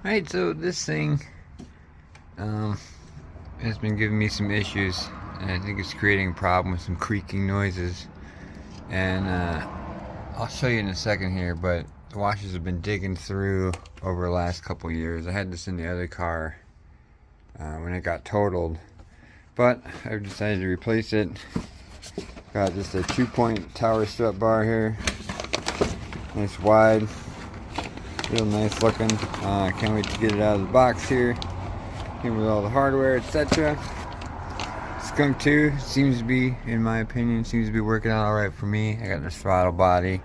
Alright, so this thing has been giving me some issues, and I think it's creating a problem with some creaking noises. And I'll show you in a second here, but the washers have been digging through over the last couple years. I had this in the other car when it got totaled, but I've decided to replace it. Got just a 2-point tower strut bar here, nice wide, real nice looking. I can't wait to get it out of the box here. Came with all the hardware, etc. Skunk 2 seems to be, in my opinion, seems to be working out alright for me. I got this throttle body,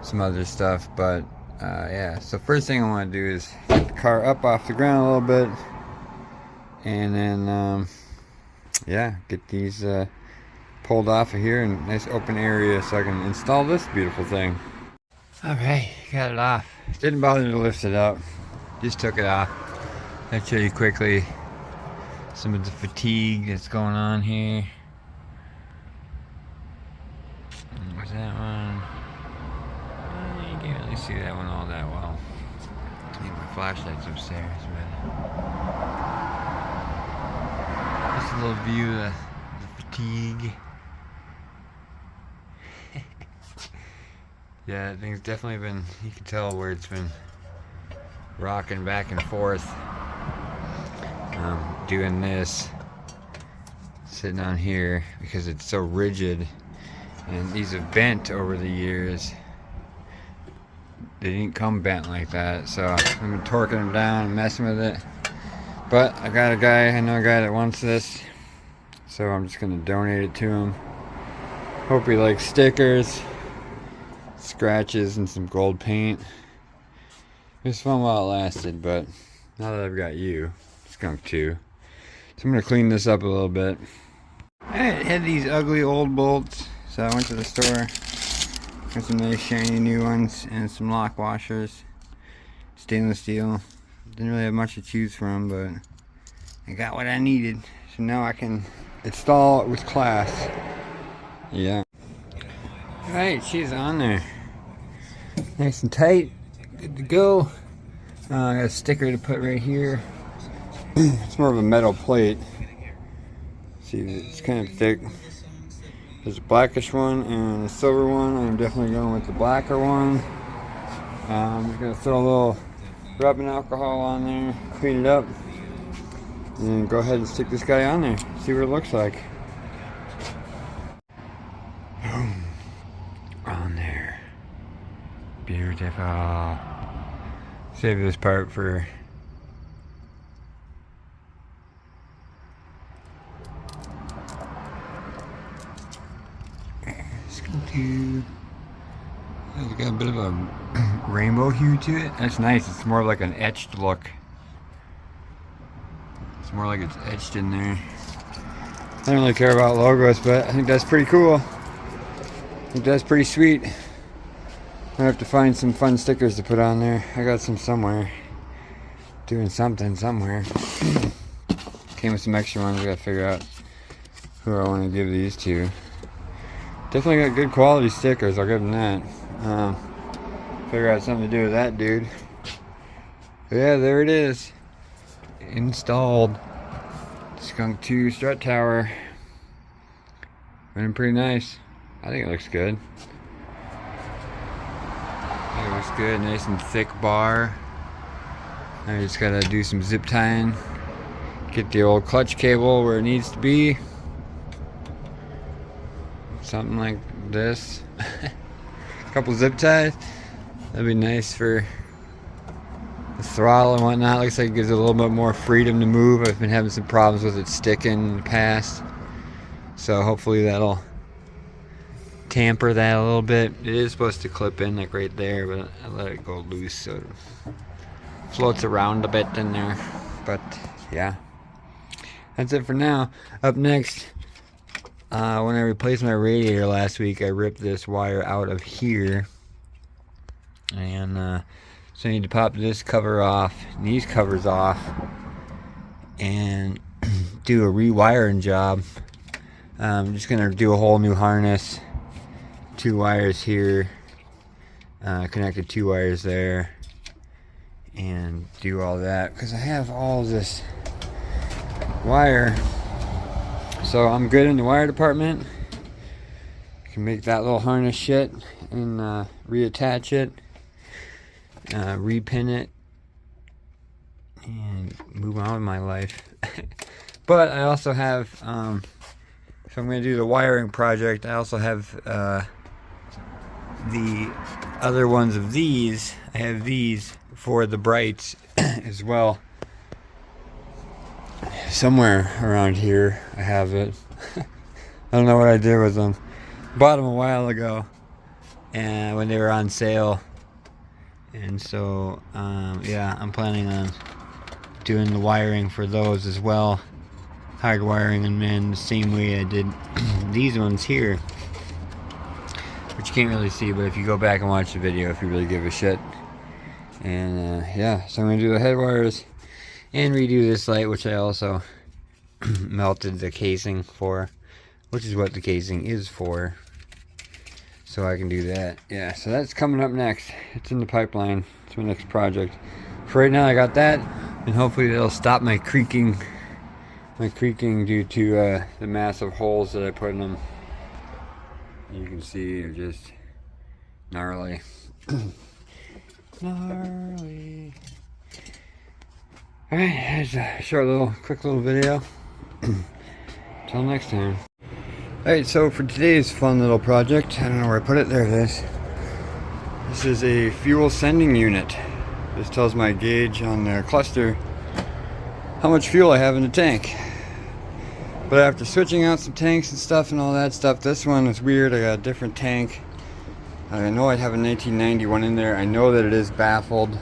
some other stuff, but yeah. So first thing I want to do is get the car up off the ground a little bit, and then yeah, get these pulled off of here in a nice open area so I can install this beautiful thing. Alright, got it off. Didn't bother to lift it up, just took it off. I'll show you quickly some of the fatigue that's going on here. Where's that one? You can't really see that one all that well. I think my flashlight's upstairs, but just a little view of the fatigue. Yeah, that thing's definitely been, you can tell where it's been rocking back and forth. Doing this, sitting on here because it's so rigid, and these have bent over the years. They didn't come bent like that, so I've been torquing them down and messing with it. But I got a guy, I know a guy that wants this, so I'm just gonna donate it to him. Hope he likes stickers, scratches, and some gold paint. It was fun while it lasted, but now that I've got you, Skunk 2. So I'm going to clean this up a little bit. I had these ugly old bolts, so I went to the store. Got some nice shiny new ones and some lock washers. Stainless steel. Didn't really have much to choose from, but I got what I needed. So now I can install it with class. Yeah. Alright, she's on there. Nice and tight. Good to go. I got a sticker to put right here. It's more of a metal plate. See, it's kind of thick. There's a blackish one and a silver one. I'm definitely going with the blacker one. I'm just going to throw a little rubbing alcohol on there, clean it up, and then go ahead and stick this guy on there. See what it looks like. Boom. On there. Beautiful. Save this part for Skunk. It's got a bit of a rainbow hue to it. That's nice. It's more like an etched look. It's more like it's etched in there. I don't really care about logos, but I think that's pretty cool. I think that's pretty sweet. I have to find some fun stickers to put on there. I got some somewhere. Doing something somewhere. Came with some extra ones. I gotta figure out who I want to give these to. Definitely got good quality stickers, I'll give them that. Figure out something to do with that dude. But yeah, there it is. Installed. Skunk 2 strut tower. Running pretty nice. I think it looks good. It looks good, nice and thick bar. I just gotta do some zip tying. Get the old clutch cable where it needs to be. Something like this. A couple zip ties. That'd be nice for the throttle and whatnot. Looks like it gives it a little bit more freedom to move. I've been having some problems with it sticking in the past. So hopefully that'll tamper that a little bit. It is supposed to clip in like right there, but I let it go loose so it floats around a bit in there. But yeah, that's it for now. Up next, when I replaced my radiator last week, I ripped this wire out of here, and so I need to pop this cover off, these covers off, and do a rewiring job. I'm just gonna do a whole new harness, 2 wires here, connected 2 wires there, and do all that because I have all this wire. So I'm good in the wire department. I can make that little harness shit and reattach it, repin it, and move on with my life. But I also have, if I'm going to do the wiring project, I also have the other ones of these. I have these for the brights as well. Somewhere around here I have it. I don't know what I did with them. Bought them a while ago and when they were on sale. And so yeah, I'm planning on doing the wiring for those as well. Hard wiring them in the same way I did these ones here, which you can't really see, but if you go back and watch the video, if you really give a shit. And yeah, so I'm gonna do the head wires and redo this light, which I also melted the casing for, which is what the casing is for, so I can do that. Yeah, so that's coming up next. It's in the pipeline. It's my next project. For right now I got that, and hopefully that'll stop my creaking due to the massive holes that I put in them. You can see they're just gnarly. Gnarly. Alright, that's a short quick little video. Until next time. Alright, so for today's fun little project, I don't know where I put it, there it is. This is a fuel sending unit. This tells my gauge on the cluster how much fuel I have in the tank. But after switching out some tanks and stuff and all that stuff, this one is weird. I got a different tank. I know I have a 1991 in there. I know that it is baffled.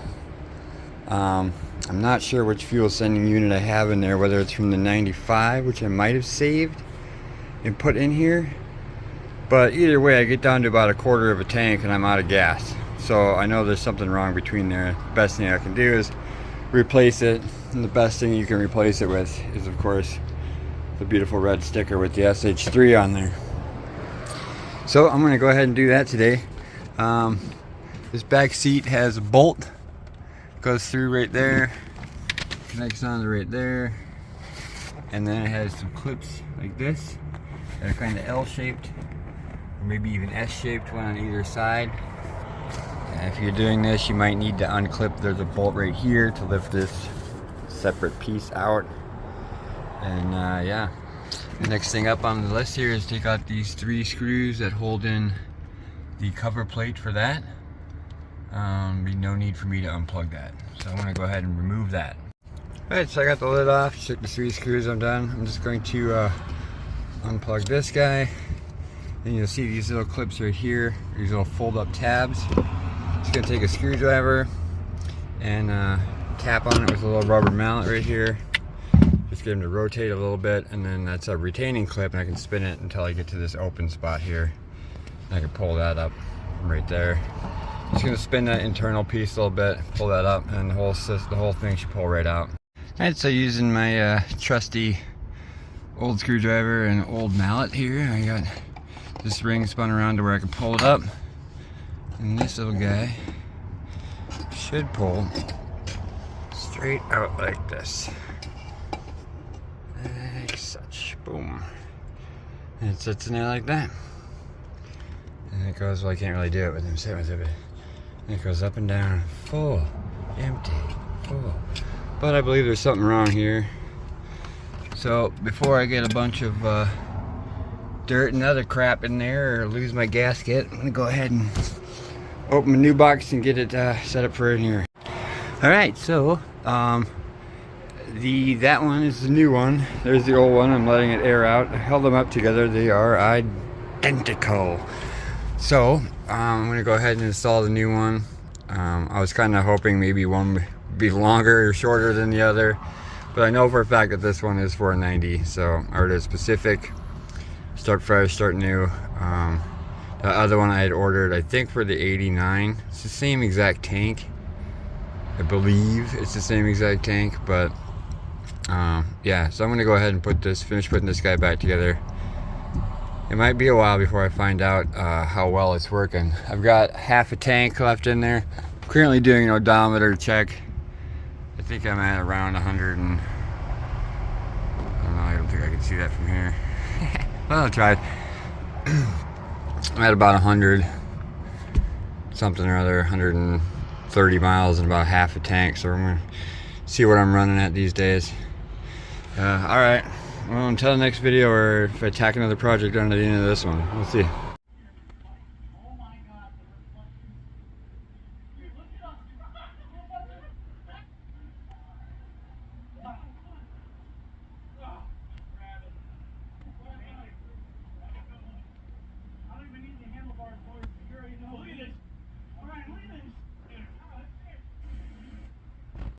I'm not sure which fuel sending unit I have in there, whether it's from the 95, which I might have saved and put in here. But either way, I get down to about a quarter of a tank and I'm out of gas. So I know there's something wrong between there. The best thing I can do is replace it. And the best thing you can replace it with is, of course, the beautiful red sticker with the SH3 on there. So I'm going to go ahead and do that today. This back seat has a bolt. Goes through right there, connects on to right there, and then it has some clips like this that are kind of L-shaped, or maybe even S-shaped, one on either side. And if you're doing this, you might need to unclip. There's a bolt right here to lift this separate piece out. And yeah, the next thing up on the list here is take out these 3 screws that hold in the cover plate for that. Be no need for me to unplug that, so I'm going to go ahead and remove that. Alright, so I got the lid off, took the 3 screws, I'm done. I'm just going to unplug this guy, and you'll see these little clips right here, these little fold up tabs. Just going to take a screwdriver and tap on it with a little rubber mallet right here. Just get them to rotate a little bit, and then that's a retaining clip, and I can spin it until I get to this open spot here. And I can pull that up from right there. Just gonna spin that internal piece a little bit, pull that up, and the whole thing should pull right out. Alright, so using my trusty old screwdriver and old mallet here, I got this ring spun around to where I can pull it up, and this little guy should pull straight out like this, like such. Boom, and it sits in there like that, and it goes. Well, I can't really do it with him sitting with it, but it goes up and down, full, empty, full. But I believe there's something wrong here. So before I get a bunch of dirt and other crap in there or lose my gasket, I'm gonna go ahead and open a new box and get it set up for in here. Alright, so that one is the new one. There's the old one. I'm letting it air out. I held them up together. They are identical. So I'm gonna go ahead and install the new one. I was kind of hoping maybe one would be longer or shorter than the other, but I know for a fact that this one is 490. So I ordered a specific, start fresh, start new. The other one I had ordered, I think for the 89. It's the same exact tank. I believe it's the same exact tank, but yeah. So I'm gonna go ahead and finish putting this guy back together. It might be a while before I find out how well it's working. I've got half a tank left in there. I'm currently doing an odometer check I think I'm at around 100 and I don't know, I don't think I can see that from here. Well, I tried. I'm at about 100 something or other, 130 miles and about half a tank, so I'm gonna see what I'm running at these days. Alright, well, until the next video, or if I tack another project on to the end of this one, we'll see.